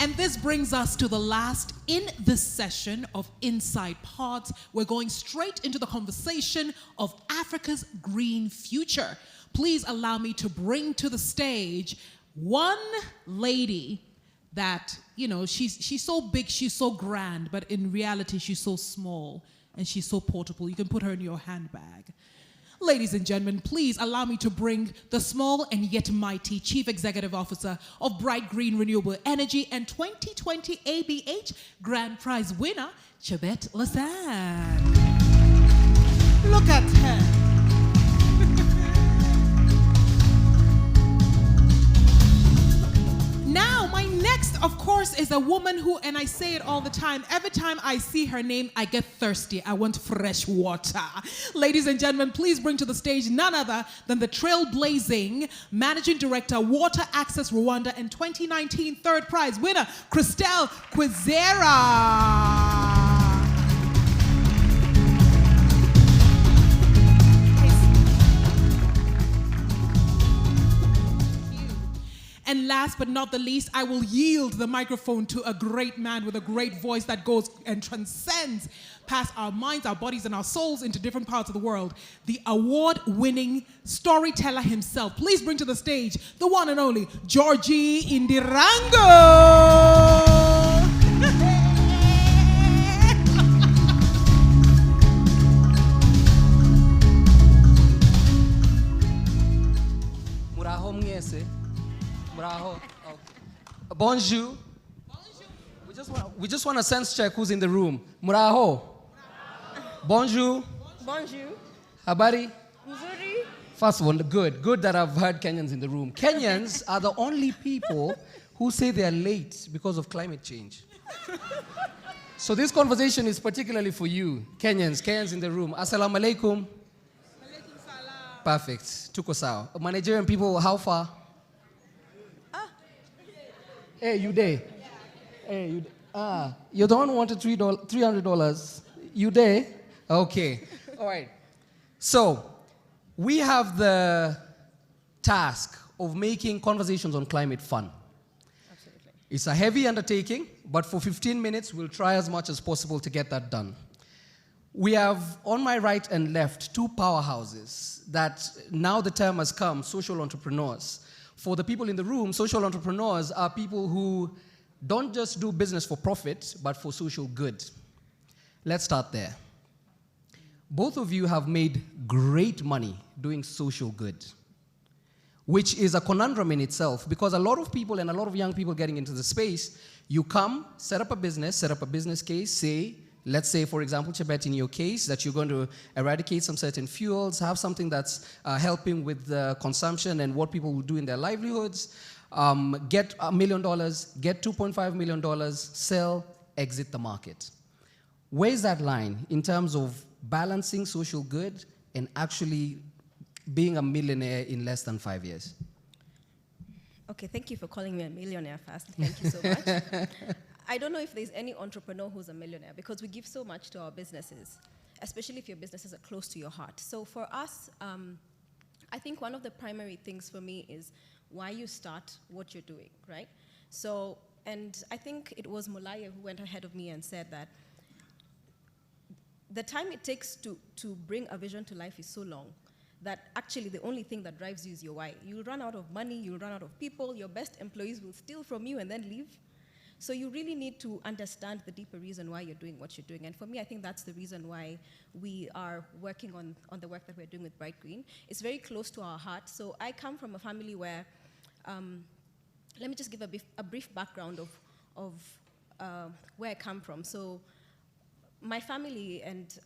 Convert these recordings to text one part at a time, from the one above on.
And this brings us to the last in this session of Inside Pods. We're going straight into the conversation of Africa's green future. Please allow me to bring to the stage one lady that, you know, she's so big, she's so grand, but in reality, she's so small and she's so portable. You can put her in your handbag. Ladies and gentlemen, please allow me to bring the small and yet mighty Chief Executive Officer of BrightGreen Renewable Energy and 2020 ABH Grand Prize winner, Chebet Lesan. Look at her. Now, my next, of course, is a woman who, and I say it all the time, every time I see her name, I get thirsty. I want fresh water. Ladies and gentlemen, please bring to the stage none other than the trailblazing Managing Director, Water Access Rwanda, and 2019 third prize winner, Christelle Kwizera. And last but not the least, I will yield the microphone to a great man with a great voice that goes and transcends past our minds, our bodies, and our souls into different parts of the world. The award-winning storyteller himself. Please bring to the stage the one and only Georgie Ndirangu. Bonjour. We just want a sense check who's in the room. Muraho. Bonjour. Bonjour. Habari. Nzuri. First one, good that I've heard Kenyans in the room. Kenyans are the only people who say they are late because of climate change. So this conversation is particularly for you, Kenyans in the room. Assalamu alaikum. Alaikum salam. Perfect. Tuko sawa. Nigerian people, how far? Hey, you there? Hey, you you're the one who wanted $300. You there? Okay. All right. So, we have the task of making conversations on climate fun. Absolutely. It's a heavy undertaking, but for 15 minutes, we'll try as much as possible to get that done. We have, on my right and left, two powerhouses that now the term has come, social entrepreneurs. For the people in the room, social entrepreneurs are people who don't just do business for profit, but for social good. Let's start there. Both of you have made great money doing social good, which is a conundrum in itself, because a lot of people and a lot of young people getting into the space, you come, set up a business case, say, let's say, for example, Chebet, in your case, that you're going to eradicate some certain fuels, have something that's helping with the consumption and what people will do in their livelihoods, get $1 million, get $2.5 million, sell, exit the market. Where's that line in terms of balancing social good and actually being a millionaire in less than 5 years? Okay, thank you for calling me a millionaire first. Thank you so much. I don't know if there's any entrepreneur who's a millionaire, because we give so much to our businesses, especially if your businesses are close to your heart. So for us, I think one of the primary things for me is why you start what you're doing, right? So, and I think it was Mulaya who went ahead of me and said that the time it takes to bring a vision to life is so long that actually the only thing that drives you is your why. You'll run out of money, you'll run out of people, your best employees will steal from you and then leave. So you really need to understand the deeper reason why you're doing what you're doing. And for me, I think that's the reason why we are working on the work that we're doing with BrightGreen. It's very close to our heart. So I come from a family where, let me just give a brief background of where I come from. So my family and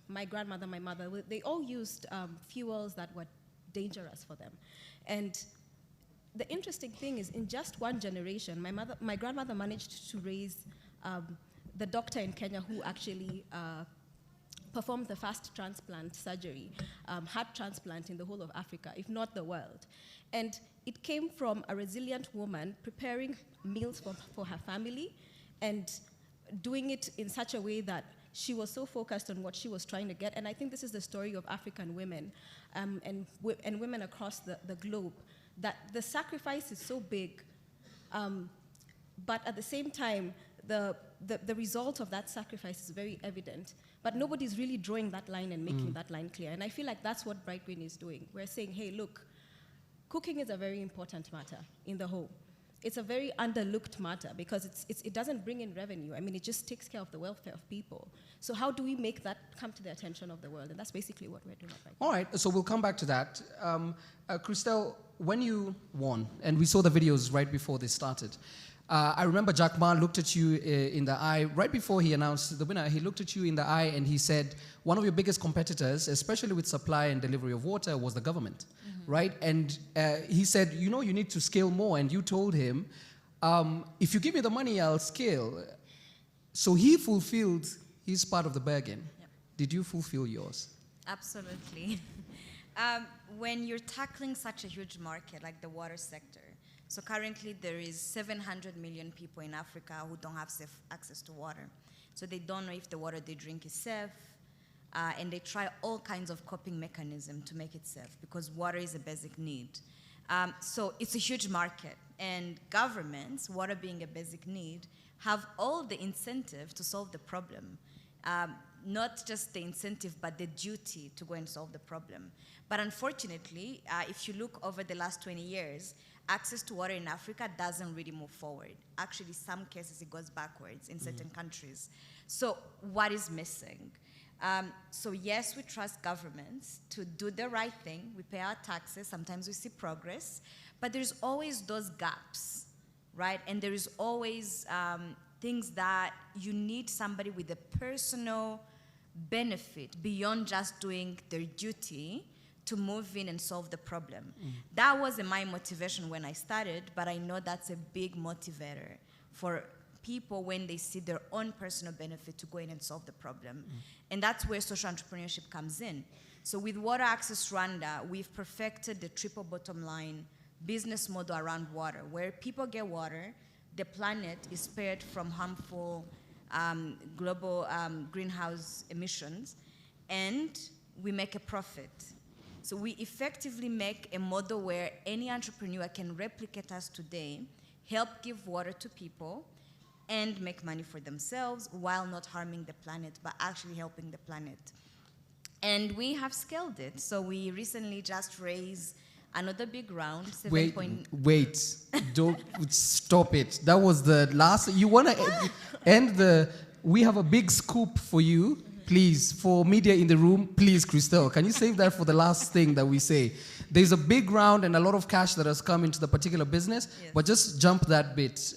my grandmother, my mother, they all used fuels that were dangerous for them. And the interesting thing is, in just one generation, my grandmother managed to raise the doctor in Kenya who actually performed the first transplant surgery, heart transplant in the whole of Africa, if not the world. And it came from a resilient woman preparing meals for her family and doing it in such a way that she was so focused on what she was trying to get. And I think this is the story of African women and women across the globe, that the sacrifice is so big, but at the same time, the result of that sacrifice is very evident. But nobody's really drawing that line and making that line clear. And I feel like that's what BrightGreen is doing. We're saying, hey, look, cooking is a very important matter in the home. It's a very underlooked matter because it doesn't bring in revenue. I mean, it just takes care of the welfare of people. So how do we make that come to the attention of the world? And that's basically what we're doing right now. All right, so we'll come back to that. Christelle, when you won, and we saw the videos right before they started, I remember Jack Ma looked at you in the eye, right before he announced the winner, he looked at you in the eye and he said, one of your biggest competitors, especially with supply and delivery of water, was the government, right? And he said, you know, you need to scale more. And you told him, if you give me the money, I'll scale. So he fulfilled his part of the bargain. Yep. Did you fulfill yours? Absolutely. When you're tackling such a huge market like the water sector, so currently there is 700 million people in Africa who don't have safe access to water. So they don't know if the water they drink is safe, and they try all kinds of coping mechanisms to make it safe because water is a basic need. So it's a huge market, and governments, water being a basic need, have all the incentive to solve the problem. Not just the incentive, but the duty to go and solve the problem. But unfortunately, if you look over the last 20 years, access to water in Africa doesn't really move forward. Actually, some cases it goes backwards in certain countries. So what is missing? So yes, we trust governments to do the right thing. We pay our taxes. Sometimes we see progress. But there's always those gaps, right? And there is always things that you need somebody with a personal benefit beyond just doing their duty to move in and solve the problem. That wasn't my motivation when I started, but I know that's a big motivator for people when they see their own personal benefit to go in and solve the problem. And that's where social entrepreneurship comes in. So with Water Access Rwanda, we've perfected the triple bottom line business model around water, where people get water, the planet is spared from harmful global greenhouse emissions, and we make a profit. So we effectively make a model where any entrepreneur can replicate us today, help give water to people, and make money for themselves while not harming the planet, but actually helping the planet. And we have scaled it. So we recently just raised another big round, Wait, don't stop it. That was the last. You want to end the, we have a big scoop for you. Please, for media in the room, please, Christelle, can you save that for the last thing that we say? There's a big round and a lot of cash that has come into the particular business, yes. But just jump that bit.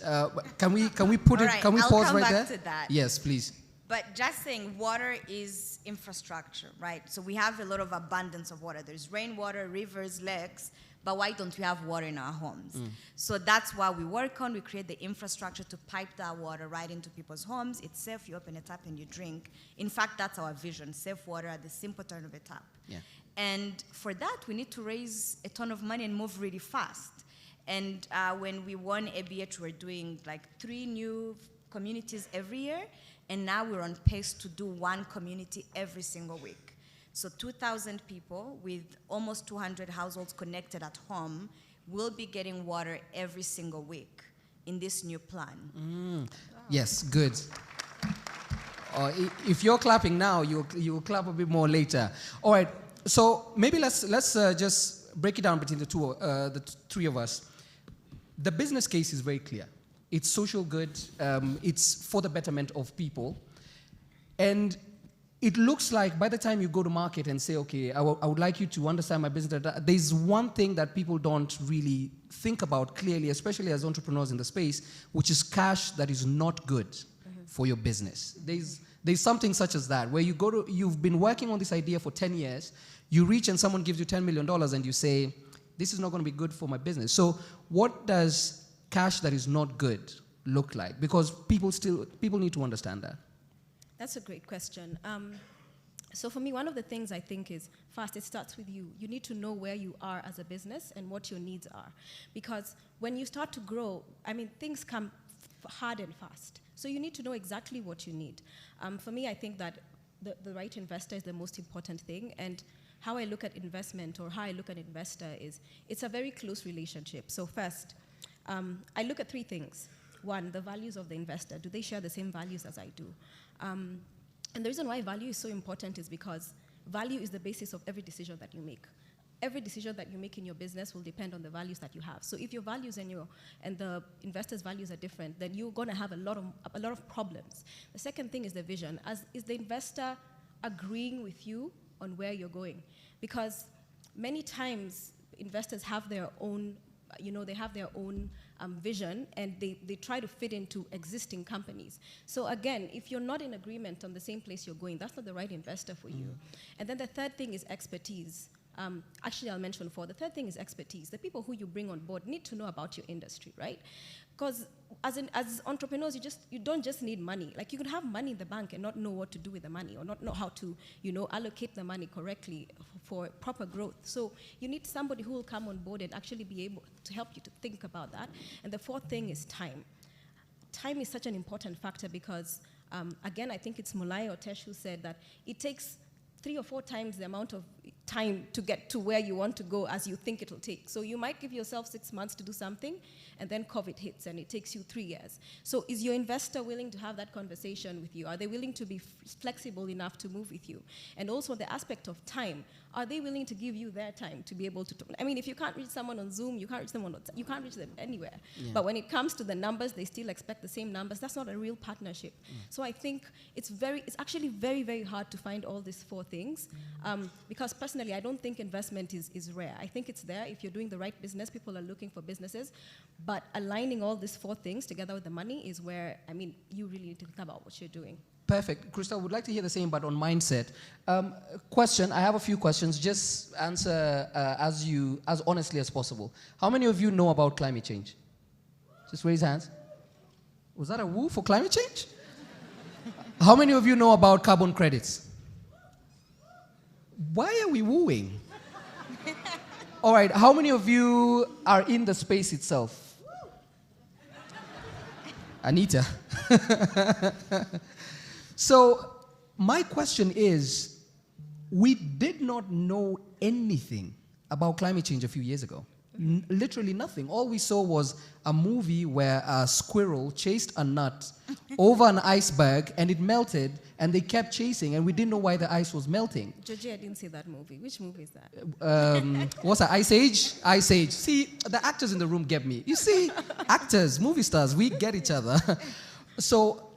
Can we put All it? right, Can we I'll pause come right back there? to that. Yes, please. But just saying, water is infrastructure, right? So we have a lot of abundance of water. There's rainwater, rivers, lakes, but why don't we have water in our homes? So that's why we work on. We create the infrastructure to pipe that water right into people's homes. It's safe. You open a tap and you drink. In fact, that's our vision, safe water at the simple turn of a tap. Yeah. And for that, we need to raise a ton of money and move really fast. And when we won ABH, we're doing like 3 new communities every year. And now we're on pace to do 1 community every single week. So 2,000 people with almost 200 households connected at home will be getting water every single week in this new plan. Wow. Yes, good. If you're clapping now, you'll clap a bit more later. All right. So maybe let's just break it down between the 3 of us. The business case is very clear. It's social good. It's for the betterment of people, and it looks like by the time you go to market and say, okay, I would like you to understand my business, there's one thing that people don't really think about clearly, especially as entrepreneurs in the space, which is cash that is not good for your business. There's something such as that, where you've been working on this idea for 10 years, you reach and someone gives you $10 million and you say, this is not going to be good for my business. So what does cash that is not good look like? Because people need to understand that. That's a great question. So for me, one of the things I think is, first, it starts with you. You need to know where you are as a business and what your needs are. Because when you start to grow, I mean, things come hard and fast. So you need to know exactly what you need. For me, I think that the right investor is the most important thing. And how I look at investment, or how I look at investor, is it's a very close relationship. So first, I look at 3 things. one, the values of the investor. Do they share the same values as I do? And the reason why value is so important is because value is the basis of every decision that you make. Every decision that you make in your business will depend on the values that you have. So if your values and the investor's values are different, then you're going to have a lot of problems. The second thing is the vision. Is the investor agreeing with you on where you're going? Because many times investors have their own, vision, and they try to fit into existing companies. So again, if you're not in agreement on the same place you're going, that's not the right investor for you. And then the third thing is expertise. Actually, I'll mention four. The third thing is expertise. The people who you bring on board need to know about your industry, right? Because as entrepreneurs, you don't just need money. Like, you could have money in the bank and not know what to do with the money, or not know how to, allocate the money correctly for proper growth. So you need somebody who will come on board and actually be able to help you to think about that. And the fourth thing is time. Time is such an important factor because, again, I think it's Mulai or Tesh who said that it takes 3 or 4 times the amount of time to get to where you want to go as you think it'll take. So you might give yourself 6 months to do something, and then COVID hits and it takes you 3 years. So is your investor willing to have that conversation with you? Are they willing to be flexible enough to move with you? And also the aspect of time, are they willing to give you their time to be able to, if you can't reach someone on Zoom, you can't reach them on WhatsApp, you can't reach them anywhere. Yeah. But when it comes to the numbers, they still expect the same numbers. That's not a real partnership. So I think it's actually very, very hard to find all these 4 things, because personally, I don't think investment is rare. I think it's there. If you're doing the right business, people are looking for businesses, but aligning all these 4 things together with the money is where, you really need to think about what you're doing. Perfect. Christelle, would like to hear the same, but on mindset. Question, I have a few questions. Just answer as honestly as possible. How many of you know about climate change? Just raise hands. Was that a woo for climate change? How many of you know about carbon credits? Why are we wooing? All right, how many of you are in the space itself? Anita. So my question is, we did not know anything about climate change a few years ago. Literally nothing. All we saw was a movie where a squirrel chased a nut over an iceberg and it melted, and they kept chasing, and we didn't know why the ice was melting. Georgie, I didn't see that movie. Which movie is that? What's that? Ice Age? Ice Age. See, the actors in the room get me. You see, actors, movie stars, we get each other. So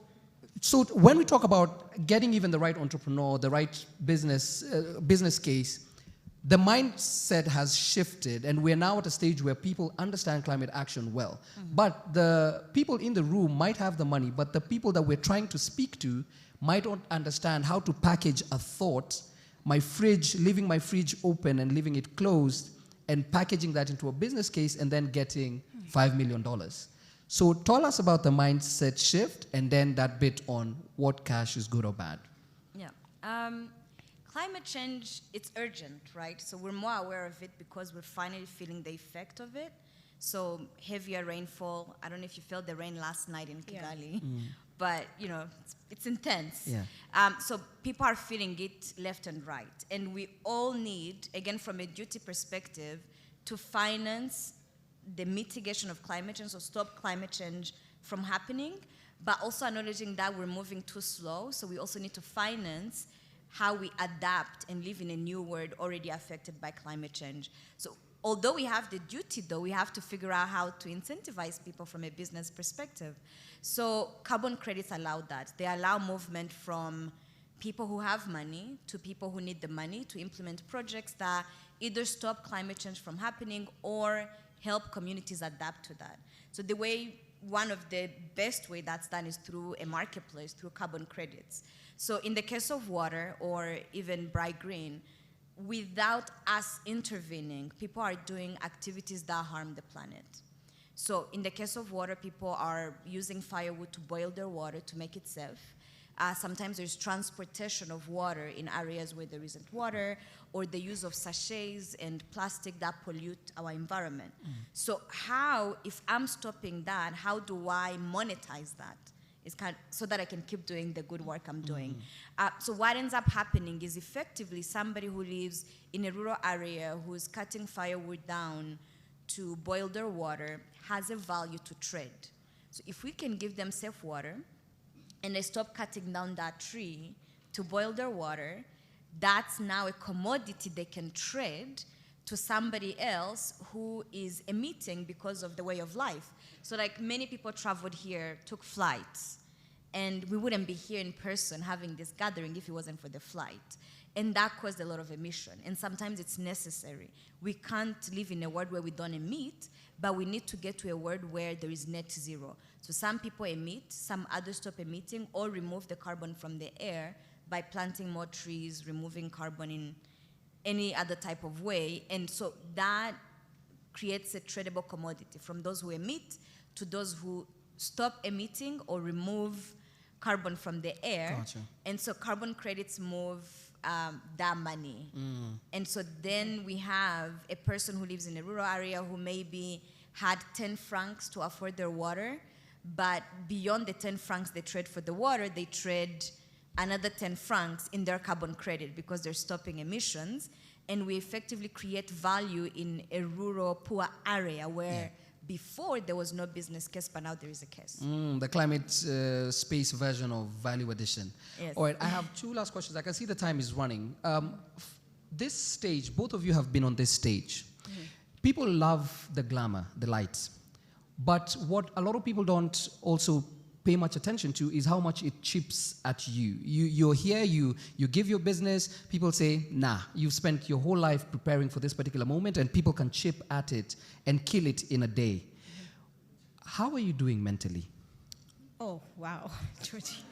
when we talk about getting even the right entrepreneur, the right business case, the mindset has shifted, and we're now at a stage where people understand climate action well. But the people in the room might have the money, but the people that we're trying to speak to might not understand how to package a thought, leaving my fridge open and leaving it closed, and packaging that into a business case and then getting $5 million. So tell us about the mindset shift, and then that bit on what cash is good or bad. Yeah. Climate change, it's urgent, right? So we're more aware of it because we're finally feeling the effect of it. So heavier rainfall. I don't know if you felt the rain last night in Kigali, but it's intense. Yeah. So people are feeling it left and right. And we all need, again, from a duty perspective, to finance the mitigation of climate change, so stop climate change from happening, but also acknowledging that we're moving too slow. So we also need to finance how we adapt and live in a new world already affected by climate change. So although we have the duty, though, we have to figure out how to incentivize people from a business perspective. So carbon credits allow that. They allow movement from people who have money to people who need the money to implement projects that either stop climate change from happening or help communities adapt to that. So one of the best way that's done is through a marketplace, through carbon credits. So in the case of water, or even BrightGreen, without us intervening, people are doing activities that harm the planet. So in the case of water, people are using firewood to boil their water to make it safe. Sometimes there's transportation of water in areas where there isn't water, or the use of sachets and plastic that pollute our environment. So if I'm stopping that, how do I monetize that? So that I can keep doing the good work I'm doing. So what ends up happening is effectively somebody who lives in a rural area who is cutting firewood down to boil their water has a value to trade. So if we can give them safe water and they stop cutting down that tree to boil their water, that's now a commodity they can trade to somebody else who is emitting because of the way of life. So like many people traveled here, took flights, and we wouldn't be here in person having this gathering if it wasn't for the flight. And that caused a lot of emission. And sometimes it's necessary. We can't live in a world where we don't emit, but we need to get to a world where there is net zero. So some people emit, some others stop emitting, or remove the carbon from the air by planting more trees, removing carbon in any other type of way. And so that creates a tradable commodity from those who emit to those who stop emitting or remove carbon from the air. Gotcha. And so carbon credits move that money. And so then we have a person who lives in a rural area who maybe had 10 francs to afford their water, but beyond the 10 francs they trade for the water, they trade another 10 francs in their carbon credit because they're stopping emissions. And we effectively create value in a rural, poor area where before there was no business case, but now there is a case. The climate space version of value addition. Yes. All right, I have two last questions. I can see the time is running. This stage, both of you have been on this stage. People love the glamour, the lights. But what a lot of people don't also pay much attention to is how much it chips at you. You're here, you give your business, people say, nah, you've spent your whole life preparing for this particular moment, and people can chip at it and kill it in a day. How are you doing mentally? Oh, wow, Georgie.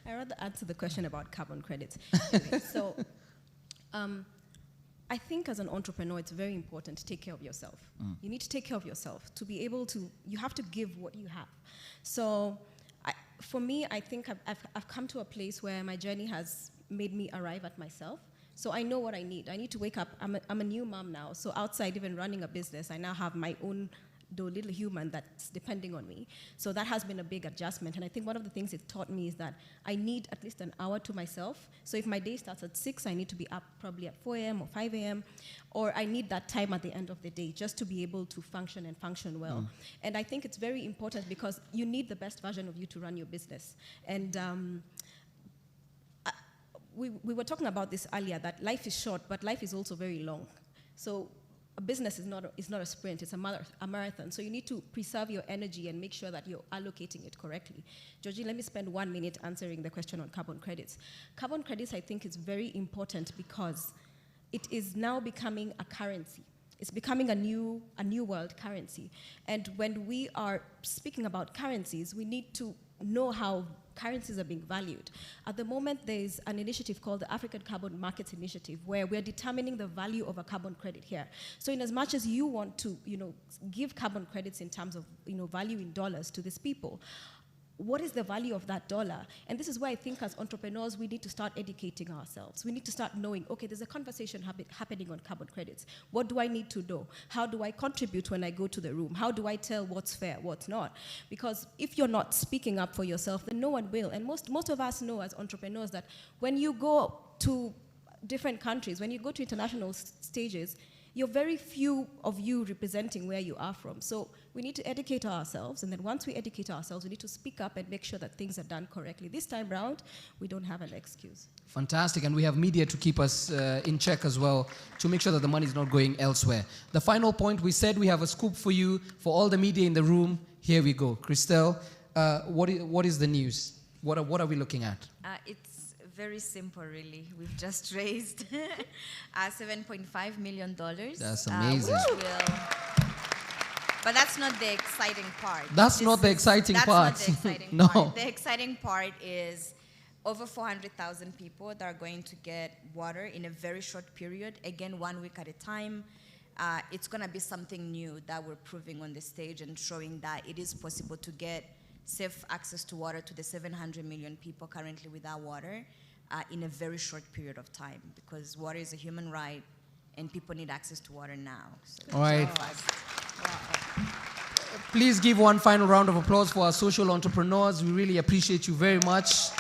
I'd rather answer the question about carbon credits. Anyway, so I think as an entrepreneur, it's very important to take care of yourself. You need to take care of yourself to be able to, you have to give what you have. So for me, I think I've come to a place where my journey has made me arrive at myself. So I know what I need. I need to wake up. I'm a new mom now. So outside even running a business, I now have my own little human that's depending on me. So that has been a big adjustment. And I think one of the things it taught me is that I need at least an hour to myself. So if my day starts at 6, I need to be up probably at 4 a.m. or 5 a.m. Or I need that time at the end of the day just to be able to function and function well. And I think it's very important because you need the best version of you to run your business. And we were talking about this earlier, that life is short, but life is also very long. So a business is not a sprint, it's a marathon. So you need to preserve your energy and make sure that you're allocating it correctly. Georgie, let me spend 1 minute answering the question on carbon credits. Carbon credits, I think, is very important because it is now becoming a currency. It's becoming a new world currency. And when we are speaking about currencies, we need to know how currencies are being valued. At the moment, there's an initiative called the African Carbon Markets Initiative, where we're determining the value of a carbon credit here. So in as much as you want to, give carbon credits in terms of, value in dollars to these people, what is the value of that dollar? And this is where I think as entrepreneurs, we need to start educating ourselves. We need to start knowing, okay, there's a conversation happening on carbon credits. What do I need to know? How do I contribute when I go to the room? How do I tell what's fair, what's not? Because if you're not speaking up for yourself, then no one will. And most of us know as entrepreneurs that when you go to different countries, when you go to international stages, you're very few of you representing where you are from. So we need to educate ourselves, and then once we educate ourselves, we need to speak up and make sure that things are done correctly. This time round, we don't have an excuse. Fantastic, and we have media to keep us in check as well, to make sure that the money is not going elsewhere. The final point, we said we have a scoop for you, for all the media in the room. Here we go. Christelle, what is the news? What are we looking at? It's very simple, really. We've just raised $7.5 million. That's amazing. But that's not the exciting part. That's not the exciting part. That's not the exciting No. part. The exciting part is over 400,000 people that are going to get water in a very short period. Again, 1 week at a time. It's going to be something new that we're proving on the stage and showing that it is possible to get safe access to water to the 700 million people currently without water in a very short period of time, because water is a human right and people need access to water now. So all right. Please give one final round of applause for our social entrepreneurs. We really appreciate you very much.